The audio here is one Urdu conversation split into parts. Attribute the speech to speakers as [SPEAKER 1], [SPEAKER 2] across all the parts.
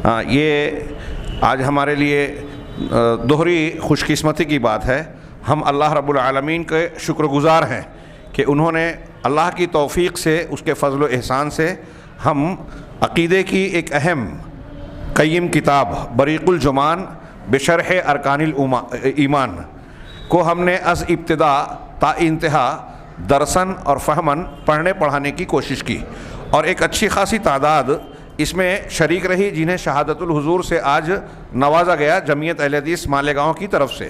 [SPEAKER 1] یہ آج ہمارے لیے دوہری خوش قسمتی کی بات ہے. ہم اللہ رب العالمین کے شکر گزار ہیں کہ انہوں نے اللہ کی توفیق سے، اس کے فضل و احسان سے ہم عقیدے کی ایک اہم قیم کتاب بریق الجمان بشرح ارکان الایمان کو ہم نے از ابتدا تا انتہا درسن اور فہمن پڑھنے پڑھانے کی کوشش کی، اور ایک اچھی خاصی تعداد اس میں شریک رہی جنہیں شہادت الحضور سے آج نوازا گیا جمعیت اہل حدیث مالیگاؤں کی طرف سے.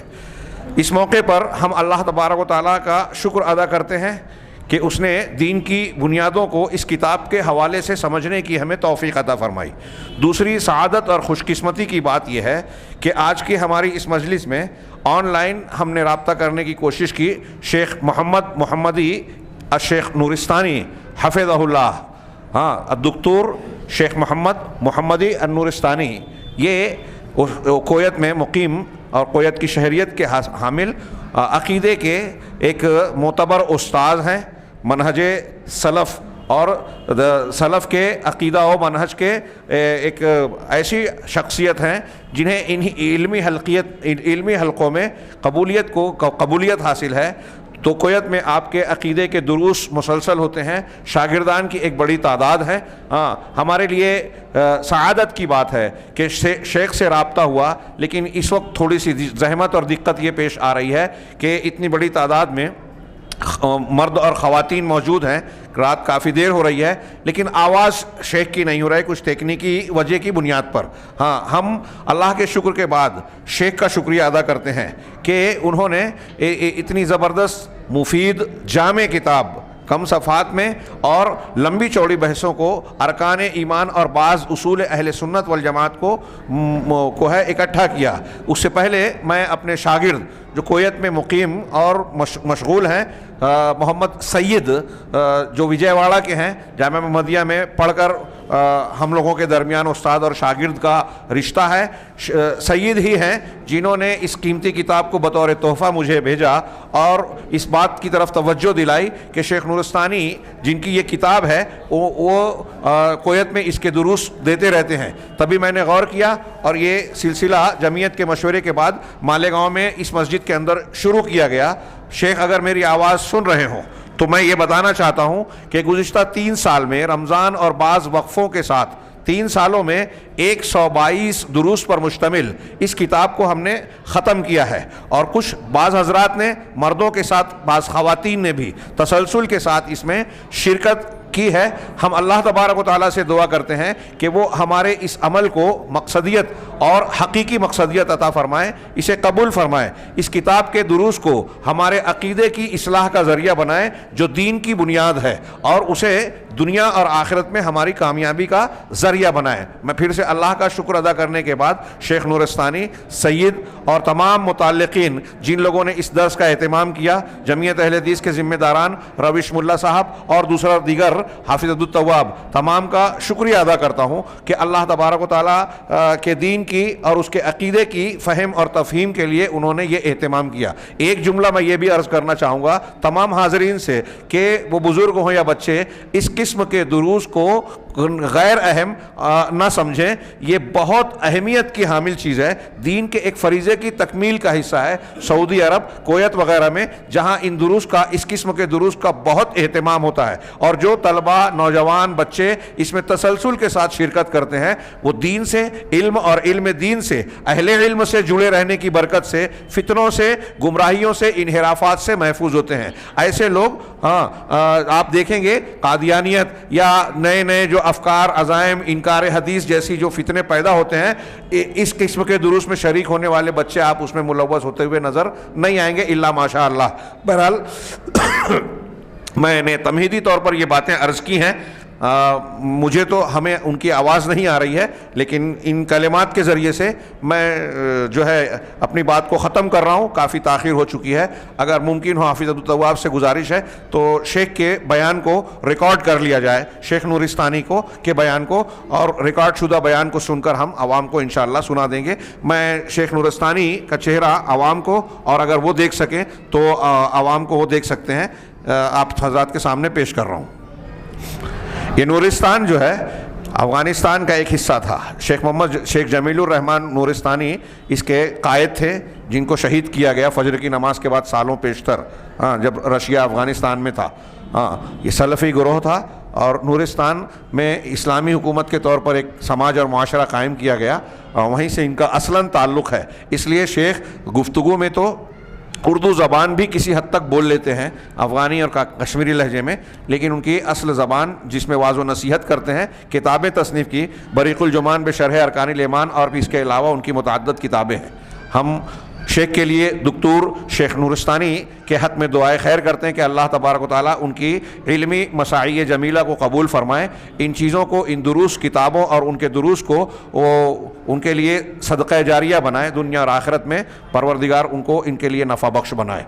[SPEAKER 1] اس موقع پر ہم اللہ تبارک و تعالیٰ کا شکر ادا کرتے ہیں کہ اس نے دین کی بنیادوں کو اس کتاب کے حوالے سے سمجھنے کی ہمیں توفیق عطا فرمائی. دوسری سعادت اور خوش قسمتی کی بات یہ ہے کہ آج کی ہماری اس مجلس میں آن لائن ہم نے رابطہ کرنے کی کوشش کی. شیخ محمدی الشیخ نورستانی حفظہ اللہ، الدکتور شیخ محمدی النورستانی، یہ کویت میں مقیم اور کویت کی شہریت کے حامل عقیدے کے ایک معتبر استاذ ہیں. منہج سلف اور سلف کے عقیدہ و منہج کے ایک ایسی شخصیت ہیں جنہیں ان علمی حلقوں میں قبولیت حاصل ہے. تو کویت میں آپ کے عقیدے کے دروس مسلسل ہوتے ہیں، شاگردان کی ایک بڑی تعداد ہے. ہمارے لیے سعادت کی بات ہے کہ شیخ سے رابطہ ہوا، لیکن اس وقت تھوڑی سی زحمت اور دقت یہ پیش آ رہی ہے کہ اتنی بڑی تعداد میں مرد اور خواتین موجود ہیں. رات کافی دیر ہو رہی ہے لیکن آواز شیخ کی نہیں ہو رہی ہے، کچھ تکنیکی وجہ کی بنیاد پر. ہم اللہ کے شکر کے بعد شیخ کا شکریہ ادا کرتے ہیں کہ انہوں نے اتنی زبردست مفید جامع کتاب کم صفحات میں اور لمبی چوڑی بحثوں کو ارکان ایمان اور بعض اصول اہل سنت والجماعت کو ہے اکٹھا کیا. اس سے پہلے میں اپنے شاگرد جو کویت میں مقیم اور مشغول ہیں، محمد سید جو وجے واڑہ کے ہیں، جامعہ محمدیہ میں پڑھ کر ہم لوگوں کے درمیان استاد اور شاگرد کا رشتہ ہے، سید ہی ہیں جنہوں نے اس قیمتی کتاب کو بطور تحفہ مجھے بھیجا اور اس بات کی طرف توجہ دلائی کہ شیخ نورستانی جن کی یہ کتاب ہے وہ کویت میں اس کے دروس دیتے رہتے ہیں. تبھی میں نے غور کیا اور یہ سلسلہ جمعیت کے مشورے کے بعد مالیگاؤں میں اس مسجد کے اندر شروع کیا گیا. شیخ اگر میری آواز سن رہے ہوں تو میں یہ بتانا چاہتا ہوں کہ گزشتہ 3 سال میں رمضان اور بعض وقفوں کے ساتھ 3 سالوں میں 122 دروس پر مشتمل اس کتاب کو ہم نے ختم کیا ہے، اور بعض حضرات نے مردوں کے ساتھ بعض خواتین نے بھی تسلسل کے ساتھ اس میں شرکت کی ہے. ہم اللہ تبارک و تعالیٰ سے دعا کرتے ہیں کہ وہ ہمارے اس عمل کو مقصدیت اور حقیقی مقصدیت عطا فرمائے، اسے قبول فرمائے، اس کتاب کے دروس کو ہمارے عقیدے کی اصلاح کا ذریعہ بنائے جو دین کی بنیاد ہے، اور اسے دنیا اور آخرت میں ہماری کامیابی کا ذریعہ بنائے. میں پھر سے اللہ کا شکر ادا کرنے کے بعد شیخ نورستانی، سید اور تمام متعلقین جن لوگوں نے اس درس کا اہتمام کیا، جمعیت اہل حدیث کے ذمہ داران روش ملا صاحب اور دوسرا دیگر حافظ عبدالتواب، تمام کا شکریہ ادا کرتا ہوں کہ اللہ تبارک و تعالیٰ کے دین کی اور اس کے عقیدے کی فہم اور تفہیم کے لیے انہوں نے یہ اہتمام کیا. ایک جملہ میں یہ بھی عرض کرنا چاہوں گا تمام حاضرین سے کہ وہ بزرگ ہوں یا بچے، اس قسم کے دروس کو غیر اہم نہ سمجھیں. یہ بہت اہمیت کی حامل چیز ہے، دین کے ایک فریضے کی تکمیل کا حصہ ہے. سعودی عرب، کویت وغیرہ میں جہاں ان دروس کا، اس قسم کے دروس کا بہت اہتمام ہوتا ہے، اور جو طلبہ، نوجوان، بچے اس میں تسلسل کے ساتھ شرکت کرتے ہیں وہ دین سے، علم اور علم دین سے، اہل علم سے جڑے رہنے کی برکت سے فتنوں سے، گمراہیوں سے، انحرافات سے محفوظ ہوتے ہیں. ایسے لوگ آپ دیکھیں گے قادیانیت یا نئے جو افکار، عزائم، انکار حدیث جیسی جو فتنے پیدا ہوتے ہیں، اس قسم کے دروس میں شریک ہونے والے بچے آپ اس میں ملوث ہوتے ہوئے نظر نہیں آئیں گے الا ماشاء اللہ. بہرحال میں نے تمہیدی طور پر یہ باتیں عرض کی ہیں. مجھے تو ہمیں ان کی آواز نہیں آ رہی ہے، لیکن ان کلمات کے ذریعے سے میں جو ہے اپنی بات کو ختم کر رہا ہوں. کافی تاخیر ہو چکی ہے. اگر ممکن ہو حافظ عبدالتواب سے گزارش ہے تو شیخ کے بیان کو ریکارڈ کر لیا جائے، شیخ نورستانی کے بیان کو، اور ریکارڈ شدہ بیان کو سن کر ہم عوام کو انشاءاللہ سنا دیں گے. میں شیخ نورستانی کا چہرہ عوام کو، اور اگر وہ دیکھ سکیں تو عوام کو وہ دیکھ سکتے ہیں، آپ حضرات کے سامنے پیش کر رہا ہوں. یہ نورستان جو ہے افغانستان کا ایک حصہ تھا. شیخ جمیل الرحمان نورستانی اس کے قائد تھے جن کو شہید کیا گیا فجر کی نماز کے بعد سالوں پیشتر، جب رشیا افغانستان میں تھا. یہ سلفی گروہ تھا اور نورستان میں اسلامی حکومت کے طور پر ایک سماج اور معاشرہ قائم کیا گیا، وہیں سے ان کا اصلاً تعلق ہے. اس لیے شیخ گفتگو میں تو اردو زبان بھی کسی حد تک بول لیتے ہیں، افغانی اور کشمیری لہجے میں، لیکن ان کی اصل زبان جس میں واعظ و نصیحت کرتے ہیں، کتابیں تصنیف کی، بریق الجمان بشرح ارکان الایمان، اور بھی اس کے علاوہ ان کی متعدد کتابیں ہیں. ہم شیخ کے لیے دکتور شیخ نورستانی کے حق میں دعائے خیر کرتے ہیں کہ اللہ تبارک و تعالیٰ ان کی علمی مساعی جمیلہ کو قبول فرمائے. ان چیزوں کو، ان دروس کتابوں اور ان کے دروس کو وہ ان کے لیے صدقہ جاریہ بنائے، دنیا اور آخرت میں پروردگار ان کو ان کے لیے نفع بخش بنائے.